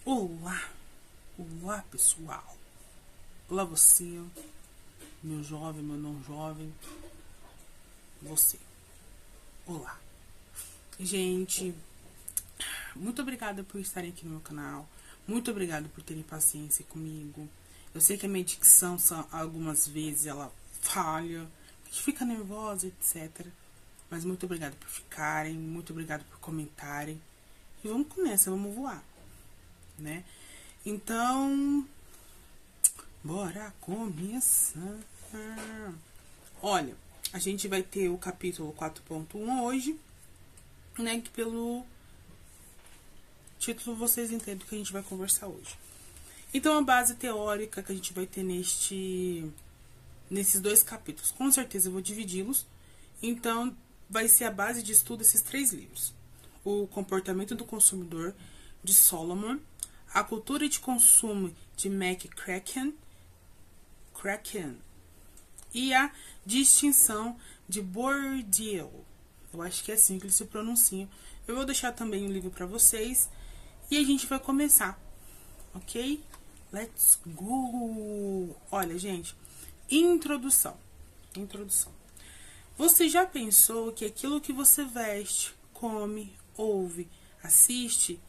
Olá, olá pessoal, olá você, meu jovem, meu não jovem, você, olá. Gente, muito obrigada por estarem aqui no meu canal, muito obrigada por terem paciência comigo. Eu sei que a minha dicção, algumas vezes, ela falha, a gente fica nervosa, etc. Mas muito obrigada por ficarem, muito obrigada por comentarem. E vamos começar, vamos voar, né? Então, bora começar. Olha, a gente vai ter o capítulo 4.1 hoje, né? Que pelo título vocês entendem o que a gente vai conversar hoje. Então, a base teórica que a gente vai ter nesses dois capítulos, com certeza eu vou dividi-los. Então, vai ser a base de estudo esses três livros. O Comportamento do Consumidor, de Solomon. A Cultura de Consumo, de McCracken. E a Distinção, de Bourdieu. Eu acho que é assim que ele se pronuncia. Eu vou deixar também o livro para vocês. E a gente vai começar. Ok? Let's go! Olha, gente. Introdução. Você já pensou que aquilo que você veste, come, ouve, assiste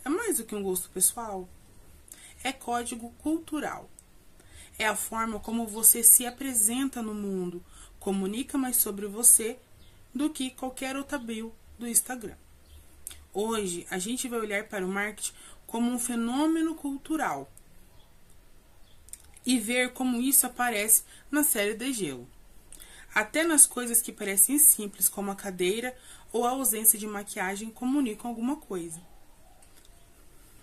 é mais do que um gosto pessoal? É código cultural. É a forma como você se apresenta no mundo, comunica mais sobre você do que qualquer outra bio do Instagram. Hoje, a gente vai olhar para o marketing como um fenômeno cultural e ver como isso aparece na série de gelo. Até nas coisas que parecem simples, como a cadeira ou a ausência de maquiagem, comunicam alguma coisa.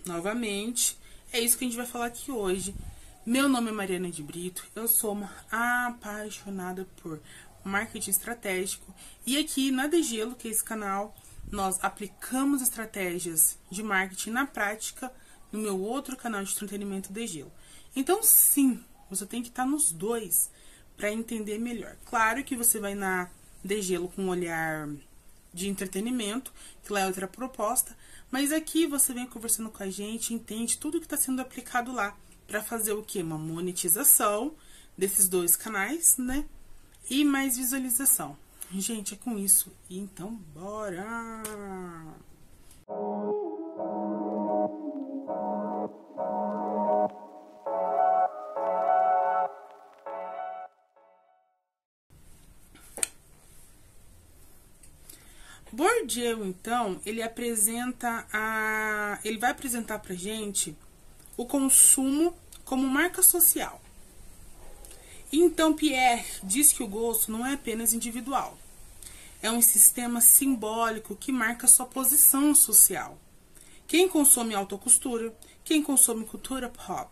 Novamente, é isso que a gente vai falar aqui hoje. Meu nome é Mariana de Brito, eu sou uma apaixonada por marketing estratégico. E aqui na Degelo, que é esse canal, nós aplicamos estratégias de marketing na prática no meu outro canal de entretenimento Degelo. Então, sim, você tem que estar nos dois para entender melhor. Claro que você vai na Degelo com um olhar de entretenimento, que lá é outra proposta, mas aqui você vem conversando com a gente, entende tudo que está sendo aplicado lá para fazer o quê? Uma monetização desses dois canais, né? E mais visualização. Gente, é com isso. Então, bora! Bourdieu, então, ele vai apresentar pra gente o consumo como marca social. Então, Pierre diz que o gosto não é apenas individual. É um sistema simbólico que marca sua posição social. Quem consome alta costura, quem consome cultura pop,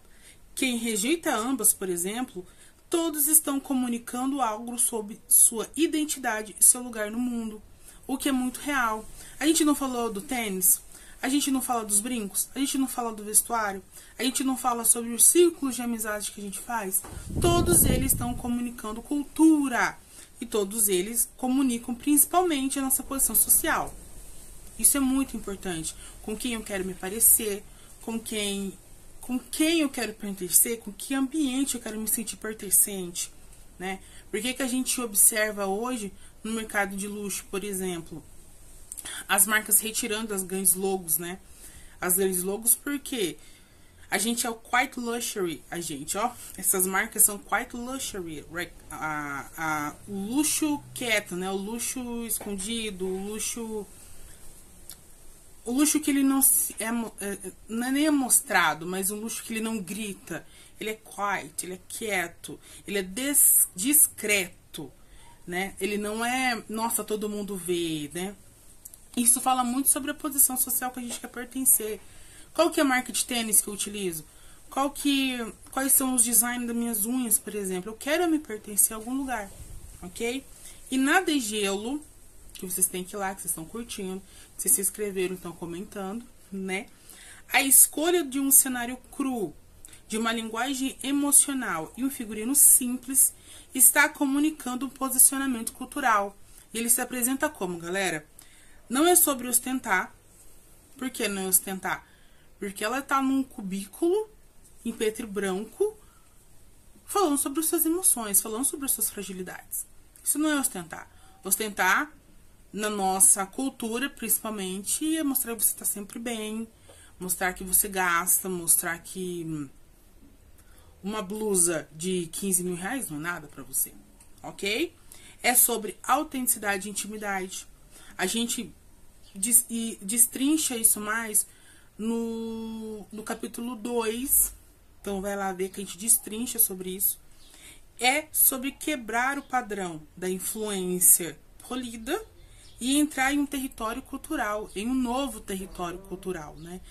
quem rejeita ambas, por exemplo, todos estão comunicando algo sobre sua identidade e seu lugar no mundo. O que é muito real. A gente não falou do tênis, a gente não fala dos brincos, a gente não fala do vestuário, a gente não fala sobre os círculos de amizade que a gente faz. Todos eles estão comunicando cultura e todos eles comunicam principalmente a nossa posição social. Isso é muito importante. Com quem eu quero me parecer, com quem eu quero pertencer, com que ambiente eu quero me sentir pertencente, né? Por que a gente observa hoje no mercado de luxo, por exemplo, as marcas retirando as grandes logos, né? As grandes logos porque a gente é o quite luxury, essas marcas são quite luxury, o luxo quieto, né? O luxo escondido, o luxo que ele não é nem mostrado, mas um luxo que ele não grita. Ele é quiet, ele é quieto, ele é discreto, né? Ele não é, nossa, todo mundo vê, né? Isso fala muito sobre a posição social que a gente quer pertencer. Qual que é a marca de tênis que eu utilizo? Quais são os designs das minhas unhas, por exemplo? Eu quero me pertencer a algum lugar, ok? E na Degelo, que vocês têm que ir lá, que vocês estão curtindo, que vocês se inscreveram, estão comentando, né? A escolha de um cenário cru, de uma linguagem emocional e um figurino simples está comunicando um posicionamento cultural. E ele se apresenta como, galera? Não é sobre ostentar. Por que não é ostentar? Porque ela tá num cubículo em preto e branco, falando sobre as suas emoções, falando sobre as suas fragilidades. Isso não é ostentar. Ostentar, na nossa cultura, principalmente, é mostrar que você tá sempre bem, mostrar que você gasta, mostrar que uma blusa de 15 mil reais não é nada pra você, ok? É sobre autenticidade e intimidade. A gente destrincha isso mais no capítulo 2. Então, vai lá ver que a gente destrincha sobre isso. É sobre quebrar o padrão da influência polida e entrar em um território cultural, em um novo território cultural, né?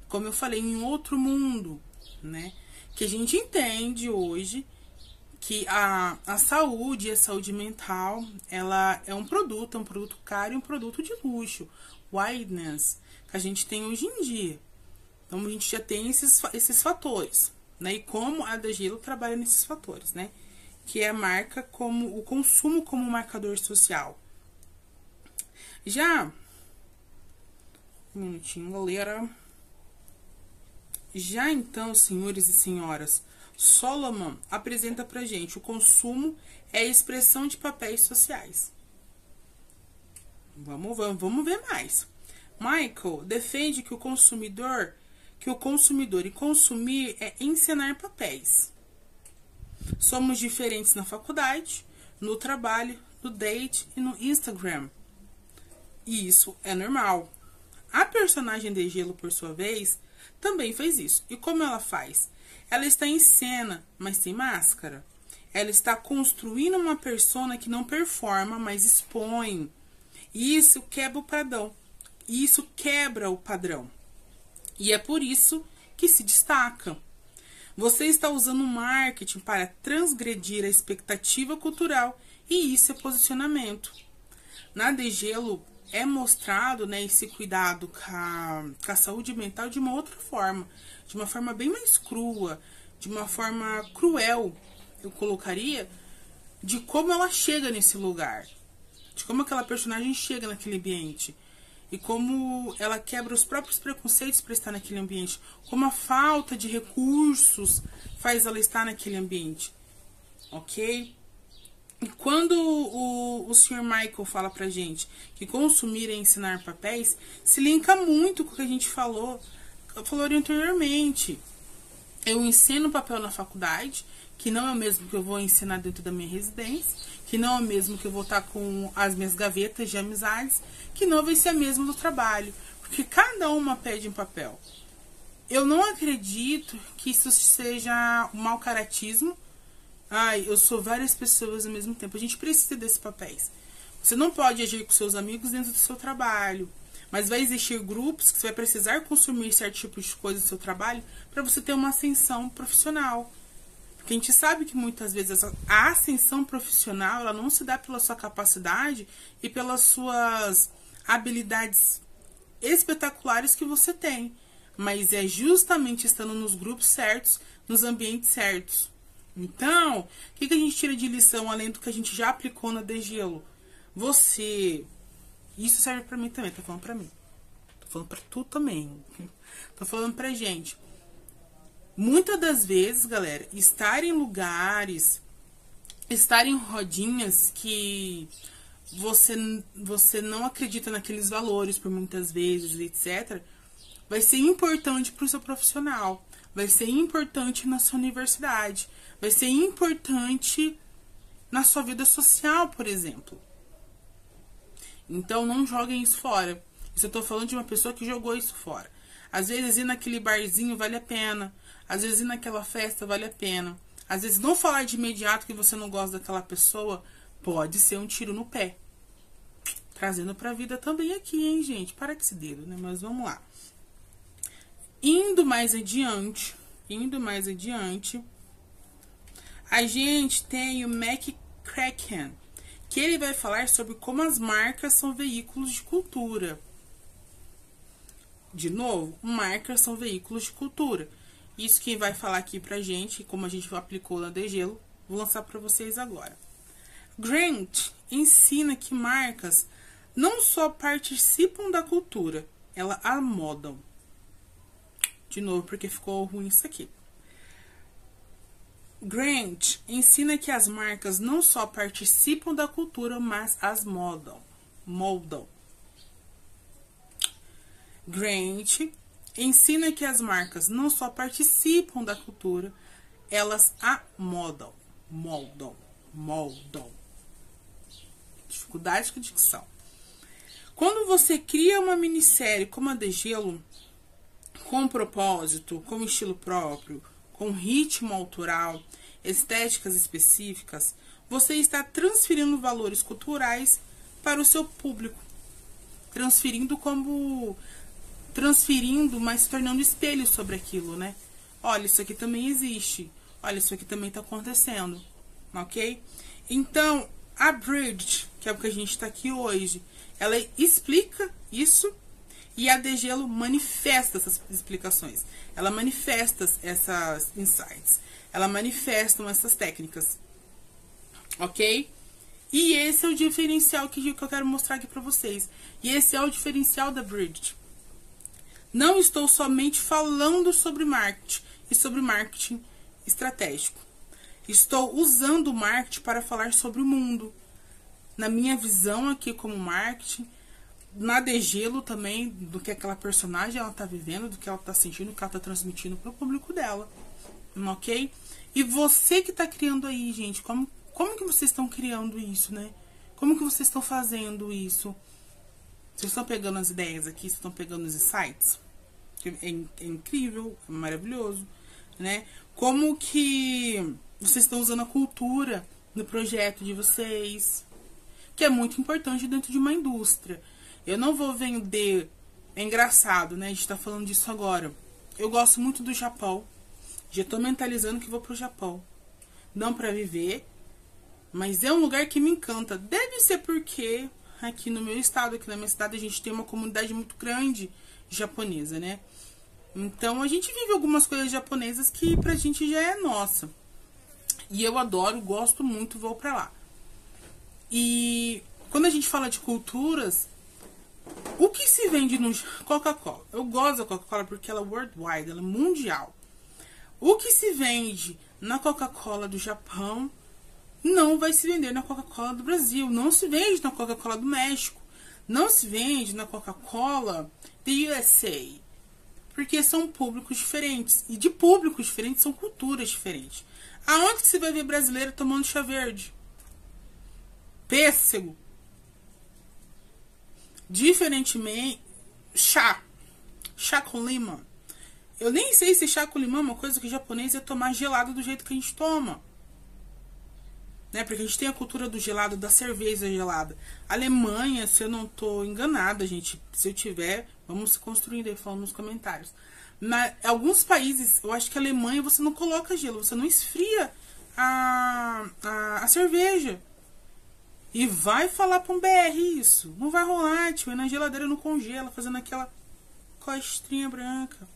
Como eu falei, em outro mundo, né? Que a gente entende hoje que a saúde e a saúde mental, ela é um produto caro e um produto de luxo. Wildness, que a gente tem hoje em dia. Então, a gente já tem esses fatores, né? E como a Degelo trabalha nesses fatores, né? Que é a marca como o consumo como marcador social. Já, um minutinho, galera. Já então, senhores e senhoras, Solomon apresenta pra gente o consumo é a expressão de papéis sociais. Vamos ver mais. Michael defende que o consumidor e consumir é encenar papéis. Somos diferentes na faculdade, no trabalho, no date e no Instagram. E isso é normal. A personagem de Gelo, por sua vez, também faz isso. E como ela faz? Ela está em cena, mas sem máscara. Ela está construindo uma persona que não performa, mas expõe. E isso quebra o padrão. E isso quebra o padrão. E é por isso que se destaca. Você está usando o marketing para transgredir a expectativa cultural e isso é posicionamento. Na Degelo é mostrado, né, esse cuidado com a saúde mental de uma outra forma. De uma forma bem mais crua, de uma forma cruel, eu colocaria, de como ela chega nesse lugar. De como aquela personagem chega naquele ambiente. E como ela quebra os próprios preconceitos para estar naquele ambiente. Como a falta de recursos faz ela estar naquele ambiente. Ok? E quando o Sr. Michael fala pra gente que consumir é ensinar papéis, se linka muito com o que a gente falou anteriormente. Eu ensino papel na faculdade, que não é o mesmo que eu vou ensinar dentro da minha residência, que não é o mesmo que eu vou estar com as minhas gavetas de amizades, que não vai ser o mesmo do trabalho, porque cada uma pede um papel. Eu não acredito que isso seja um mau caratismo. Ai, eu sou várias pessoas ao mesmo tempo. A gente precisa desses papéis. Você não pode agir com seus amigos dentro do seu trabalho, mas vai existir grupos que você vai precisar consumir certo tipo de coisa do seu trabalho para você ter uma ascensão profissional. Porque a gente sabe que muitas vezes a ascensão profissional ela não se dá pela sua capacidade e pelas suas habilidades espetaculares que você tem, mas é justamente estando nos grupos certos, nos ambientes certos. Então, o que a gente tira de lição além do que a gente já aplicou na Degelo? Isso serve pra mim também, tô falando pra mim. Tô falando pra tu também. Tô falando pra gente. Muitas das vezes, galera, estar em lugares, estar em rodinhas que você não acredita naqueles valores por muitas vezes, etc., vai ser importante pro seu profissional. Vai ser importante na sua universidade. Vai ser importante na sua vida social, por exemplo. Então, não joguem isso fora. Isso eu tô falando de uma pessoa que jogou isso fora. Às vezes, ir naquele barzinho vale a pena. Às vezes, ir naquela festa vale a pena. Às vezes, não falar de imediato que você não gosta daquela pessoa pode ser um tiro no pé. Trazendo pra vida também aqui, hein, gente? Para com esse dedo, né? Mas vamos lá. Indo mais adiante, a gente tem o McCracken, que ele vai falar sobre como as marcas são veículos de cultura. De novo, marcas são veículos de cultura. Isso quem vai falar aqui pra gente, como a gente aplicou na Degelo, vou lançar para vocês agora. Grant ensina que marcas não só participam da cultura, elas a moldam. de novo, porque ficou ruim isso aqui. Grant ensina que as marcas não só participam da cultura, mas as moldam. Grant ensina que as marcas não só participam da cultura, elas a moldam. Dificuldade com dicção. Quando você cria uma minissérie como a Degelo, com propósito, com estilo próprio, com ritmo autoral, estéticas específicas, você está transferindo valores culturais para o seu público. Transferindo, mas se tornando espelho sobre aquilo, né? Olha, isso aqui também existe. Olha, isso aqui também está acontecendo. Ok? Então, a Bridge, que é o que a gente está aqui hoje, ela explica isso e a Degelo manifesta essas explicações. Ela manifesta essas insights. Ela manifesta essas técnicas. Ok? E esse é o diferencial que eu quero mostrar aqui para vocês. E esse é o diferencial da Bridge. Não estou somente falando sobre marketing e sobre marketing estratégico. Estou usando o marketing para falar sobre o mundo. Na minha visão aqui como marketing, na Degelo também, do que aquela personagem ela está vivendo, do que ela está sentindo, do que ela está transmitindo para o público dela. Ok? E você que está criando aí, gente, como que vocês estão criando isso, né? Como que vocês estão fazendo isso? Vocês estão pegando as ideias aqui, vocês estão pegando os insights? É incrível, é maravilhoso, né? Como que vocês estão usando a cultura no projeto de vocês? Que é muito importante dentro de uma indústria. Eu não vou vender... É engraçado, né? A gente tá falando disso agora. Eu gosto muito do Japão. Já tô mentalizando que vou pro Japão. Não pra viver, mas é um lugar que me encanta. Deve ser porque aqui no meu estado, aqui na minha cidade, a gente tem uma comunidade muito grande japonesa, né? Então a gente vive algumas coisas japonesas que pra gente já é nossa. E eu adoro, gosto muito, vou pra lá. E quando a gente fala de culturas, o que se vende no Coca-Cola? Eu gosto da Coca-Cola porque ela é worldwide, ela é mundial. O que se vende na Coca-Cola do Japão não vai se vender na Coca-Cola do Brasil. Não se vende na Coca-Cola do México. Não se vende na Coca-Cola do USA. Porque são públicos diferentes. E de públicos diferentes são culturas diferentes. Aonde que você vai ver brasileiro tomando chá verde? Pêssego. Diferentemente, chá com limão. Eu nem sei se chá com limão é uma coisa que o japonês ia tomar gelado do jeito que a gente toma. Né? Porque a gente tem a cultura do gelado, da cerveja gelada. Alemanha, se eu não tô enganada, gente, se eu tiver, vamos construindo aí, falando nos comentários. Em alguns países, eu acho que a Alemanha, você não coloca gelo, você não esfria a cerveja. E vai falar pra um BR isso. Não vai rolar, tio. É na geladeira, não congela, fazendo aquela costrinha branca.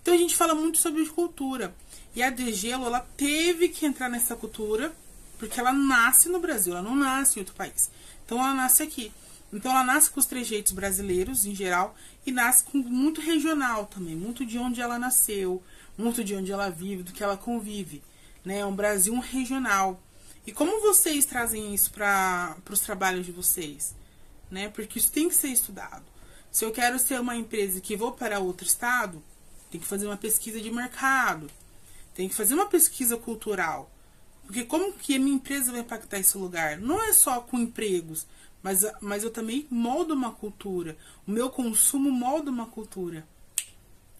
Então a gente fala muito sobre cultura. E a Degelo, ela teve que entrar nessa cultura, porque ela nasce no Brasil, ela não nasce em outro país. Então ela nasce aqui. Então ela nasce com os trejeitos brasileiros, em geral, e nasce com muito regional também. Muito de onde ela nasceu, muito de onde ela vive, do que ela convive. Né? É um Brasil regional. E como vocês trazem isso para os trabalhos de vocês? Né? Porque isso tem que ser estudado. Se eu quero ser uma empresa que vou para outro estado, tem que fazer uma pesquisa de mercado. Tem que fazer uma pesquisa cultural. Porque como que a minha empresa vai impactar esse lugar? Não é só com empregos, mas eu também moldo uma cultura. O meu consumo molda uma cultura.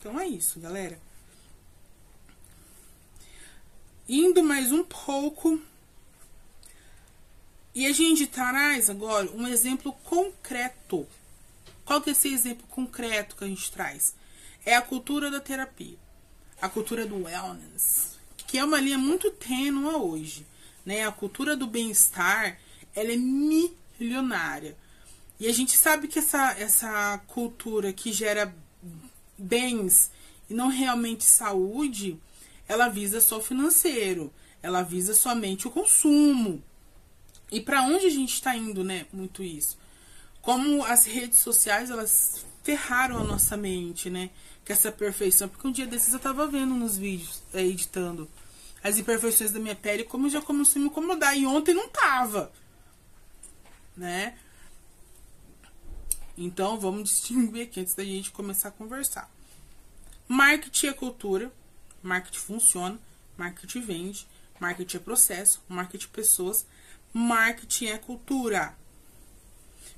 Então é isso, galera. Indo mais um pouco... E a gente traz agora um exemplo concreto. Qual que é esse exemplo concreto que a gente traz? É a cultura da terapia. A cultura do wellness. Que é uma linha muito tênue hoje. Né? A cultura do bem-estar, ela é milionária. E a gente sabe que essa cultura que gera bens e não realmente saúde, ela visa só o financeiro. Ela visa somente o consumo. E para onde a gente está indo, né? Muito isso. Como as redes sociais, elas ferraram a nossa mente, né? Que essa perfeição. Porque um dia desses eu tava vendo nos vídeos, editando as imperfeições da minha pele, como já começou a me incomodar. E ontem não tava, né? Então, vamos distinguir aqui antes da gente começar a conversar. Marketing é cultura, marketing funciona, marketing vende, marketing é processo, marketing é pessoas, marketing é cultura.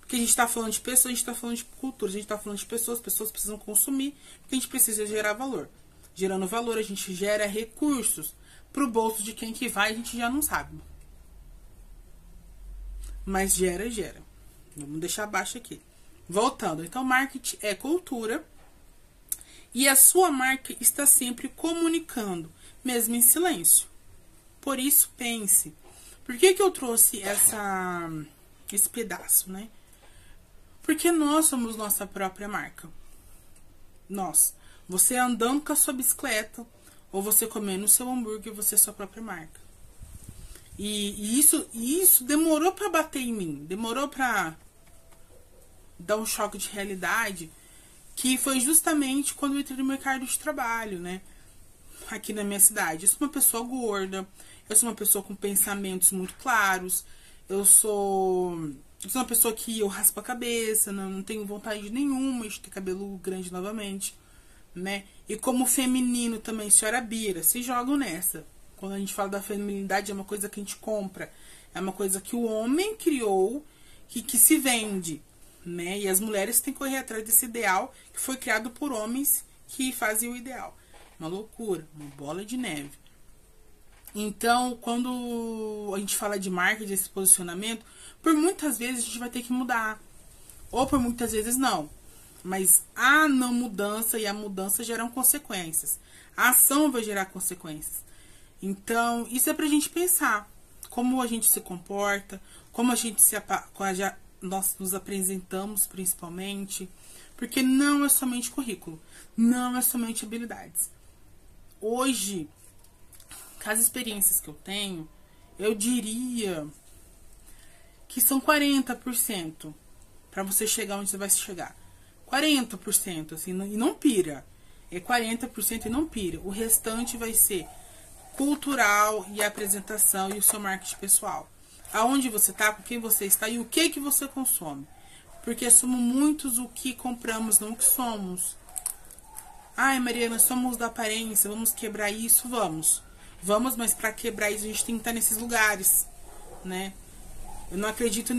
Porque a gente está falando de pessoas, a gente está falando de cultura, a gente está falando de pessoas, pessoas precisam consumir, porque a gente precisa gerar valor. Gerando valor, a gente gera recursos para o bolso de quem que vai, a gente já não sabe. Mas gera. Vamos deixar abaixo aqui. Voltando, então marketing é cultura e a sua marca está sempre comunicando, mesmo em silêncio. Por isso, pense. Por que eu trouxe esse pedaço, né? Porque nós somos nossa própria marca. Nós. Você andando com a sua bicicleta ou você comendo o seu hambúrguer, você é sua própria marca. E isso demorou para bater em mim. Demorou para dar um choque de realidade, que foi justamente quando eu entrei no mercado de trabalho, né? Aqui na minha cidade. Eu sou uma pessoa gorda, eu sou uma pessoa com pensamentos muito claros, eu sou uma pessoa que eu raspo a cabeça, não tenho vontade nenhuma de ter cabelo grande novamente, né? E como feminino também, senhora Bira, se jogam nessa. Quando a gente fala da feminilidade, é uma coisa que a gente compra, é uma coisa que o homem criou, que se vende, né? E as mulheres têm que correr atrás desse ideal que foi criado por homens que fazem o ideal. Uma loucura, uma bola de neve. Então, quando a gente fala de marketing, desse posicionamento, por muitas vezes a gente vai ter que mudar. Ou por muitas vezes não. Mas a não mudança e a mudança geram consequências. A ação vai gerar consequências. Então, isso é pra gente pensar. Como a gente se comporta, como a gente nós nos apresentamos principalmente, porque não é somente currículo, não é somente habilidades. Hoje, com as experiências que eu tenho, eu diria que são 40% para você chegar onde você vai chegar. 40%, assim, e não pira. É 40% e não pira. O restante vai ser cultural e apresentação e o seu marketing pessoal. Aonde você está, com quem você está e o que você consome. Porque somos muitos o que compramos, não o que somos. Ai, Mariana, somos da aparência, vamos quebrar isso? Vamos. Vamos, mas para quebrar isso a gente tem que estar nesses lugares, né? Eu não acredito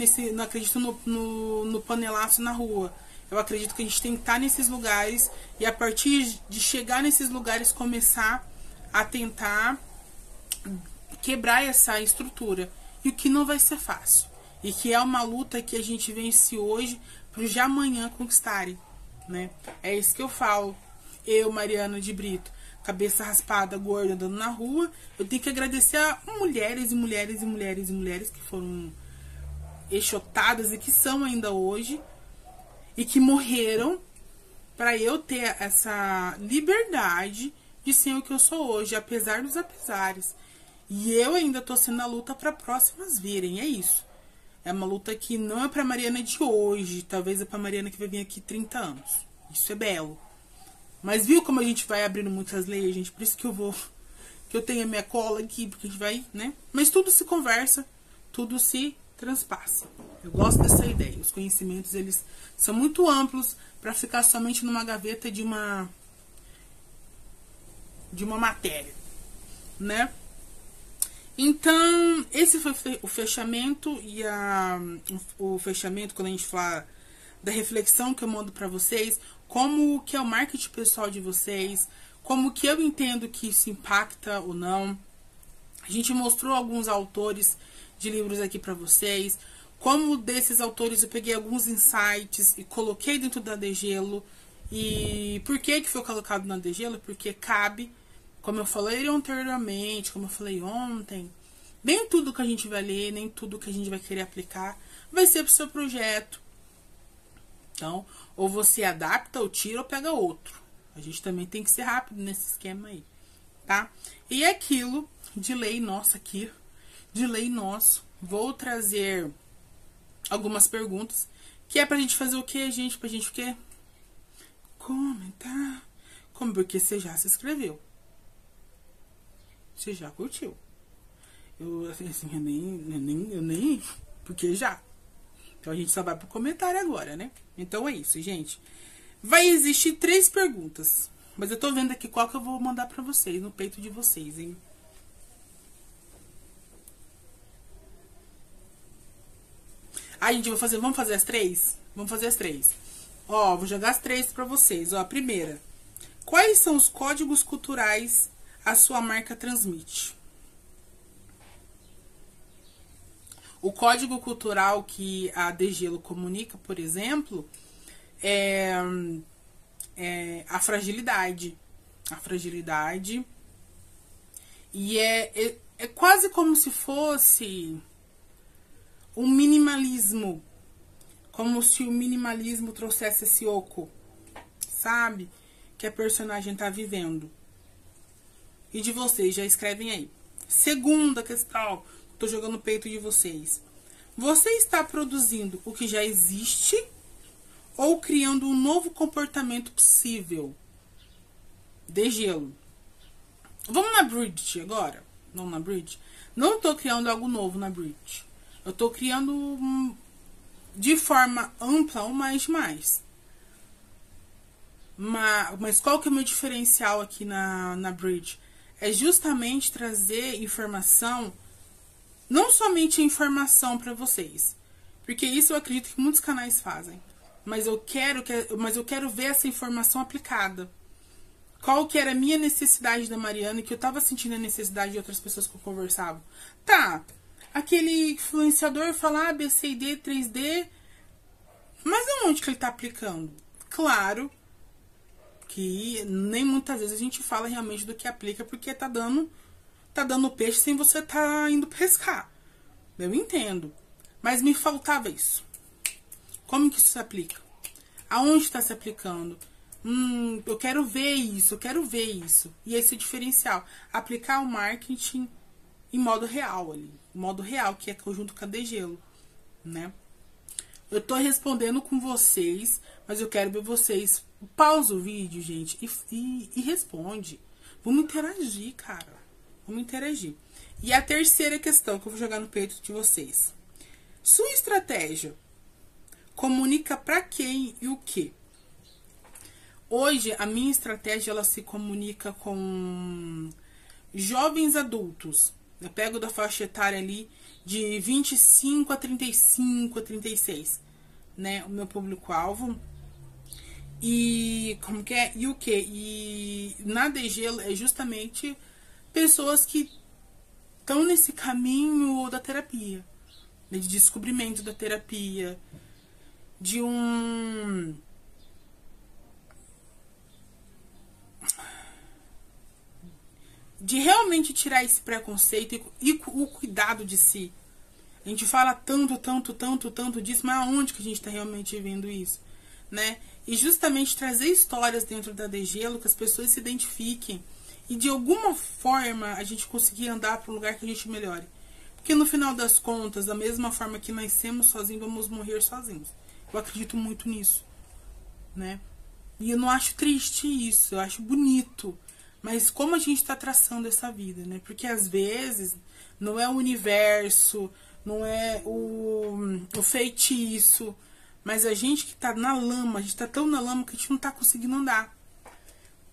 no panelaço na rua. Eu acredito que a gente tem que estar nesses lugares e a partir de chegar nesses lugares começar a tentar quebrar essa estrutura. E o que não vai ser fácil. E que é uma luta que a gente vence hoje para os de amanhã conquistarem, né? É isso que eu falo. Eu, Mariana de Brito, cabeça raspada, gorda, andando na rua, eu tenho que agradecer a mulheres e mulheres e mulheres e mulheres que foram enxotadas e que são ainda hoje e que morreram para eu ter essa liberdade de ser o que eu sou hoje, apesar dos apesares. E eu ainda tô sendo na luta para próximas virem, é isso. É uma luta que não é pra Mariana de hoje, talvez é pra Mariana que vai vir aqui 30 anos. Isso é belo. Mas viu como a gente vai abrindo muitas leis, gente? Por isso que eu tenho a minha cola aqui, porque a gente vai, né? Mas tudo se conversa, tudo se transpassa. Eu gosto dessa ideia. Os conhecimentos, eles são muito amplos para ficar somente numa gaveta de uma matéria, né? Então, esse foi o fechamento e o fechamento quando a gente fala da reflexão que eu mando para vocês, como que é o marketing pessoal de vocês, como que eu entendo que isso impacta ou não. A gente mostrou alguns autores de livros aqui para vocês, como desses autores eu peguei alguns insights e coloquei dentro da Degelo. E por que foi colocado na Degelo? Porque cabe, como eu falei anteriormente, como eu falei ontem, nem tudo que a gente vai ler, nem tudo que a gente vai querer aplicar vai ser pro seu projeto. Então, ou você adapta, ou tira, ou pega outro. A gente também tem que ser rápido nesse esquema aí, tá? E aquilo de lei nossa aqui, de lei nosso, vou trazer algumas perguntas, que é pra gente fazer o quê, gente? Pra gente o quê? comentar. Como? Porque você já se inscreveu. Você já curtiu. Eu, assim, eu nem... Porque já. Então a gente só vai pro comentário agora, né? Então é isso, gente. Vai existir 3 perguntas. Mas eu tô vendo aqui qual que eu vou mandar pra vocês, no peito de vocês, hein? Aí, gente, vamos fazer as 3? Vamos fazer as 3. Ó, vou jogar as 3 pra vocês. Ó, a primeira. Quais são os códigos culturais a sua marca transmite? O código cultural que a Degelo comunica, por exemplo, é a fragilidade. A fragilidade. E é quase como se fosse um minimalismo. Como se o minimalismo trouxesse esse oco, sabe? Que a personagem tá vivendo. E de vocês, já escrevem aí. Segunda questão, tô jogando no peito de vocês. Você está produzindo o que já existe ou criando um novo comportamento possível? Degelo. Vamos na Bridge agora? Vamos na Bridge? Não tô criando algo novo na Bridge. Eu tô criando de forma ampla um mais. Mas qual que é o meu diferencial aqui na Bridge? É justamente trazer informação, não somente informação para vocês, porque isso eu acredito que muitos canais fazem, mas eu quero ver essa informação aplicada. Qual que era a minha necessidade da Mariana, que eu tava sentindo a necessidade de outras pessoas que eu conversava. Tá, aquele influenciador fala A, B, C, D, 3D, mas aonde que ele tá aplicando? Claro que nem muitas vezes a gente fala realmente do que aplica, porque tá dando peixe sem você tá indo pescar. Eu entendo. Mas me faltava isso. Como que isso se aplica? Aonde está se aplicando? Eu quero ver isso, E esse diferencial. Aplicar o marketing em modo real ali. Modo real, que é junto com a Degelo, né? Eu tô respondendo com vocês, mas eu quero ver vocês. Pausa o vídeo, gente, e responde. Vamos interagir, cara. Vamos interagir. E a terceira questão que eu vou jogar no peito de vocês. Sua estratégia comunica pra quem e o quê? Hoje, a minha estratégia, ela se comunica com jovens adultos. Eu pego da faixa etária ali de 25 a 35, a 36, né? O meu público-alvo. E como que é? E o quê? E na Degelo é justamente pessoas que estão nesse caminho da terapia, né? De descobrimento da terapia, de realmente tirar esse preconceito e o cuidado de si. A gente fala tanto disso, mas aonde que a gente está realmente vendo isso, né? E justamente trazer histórias dentro da Degelo que as pessoas se identifiquem e de alguma forma a gente conseguir andar para um lugar que a gente melhore. Porque no final das contas, da mesma forma que nascemos sozinhos, vamos morrer sozinhos. Eu acredito muito nisso, né? E eu não acho triste isso, eu acho bonito. Mas como a gente está traçando essa vida, né? Porque às vezes não é o universo, não é o feitiço, mas a gente que tá na lama, a gente tá tão na lama que a gente não tá conseguindo andar.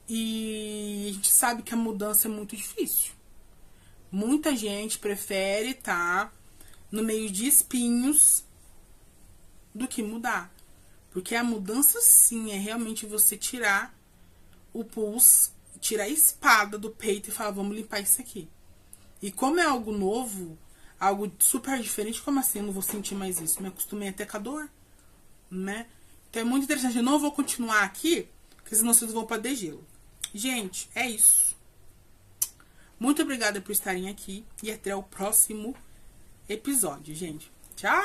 E a gente sabe que a mudança é muito difícil. Muita gente prefere estar no meio de espinhos do que mudar. Porque a mudança, sim, é realmente você tirar o pulso, tirar a espada do peito e falar, vamos limpar isso aqui. E como é algo novo, algo super diferente, como assim eu não vou sentir mais isso? Me acostumei até com a dor, né? Então é muito interessante. Eu não vou continuar aqui, porque senão vocês vão pra Degelo. Gente, é isso. Muito obrigada por estarem aqui e até o próximo episódio, gente. Tchau!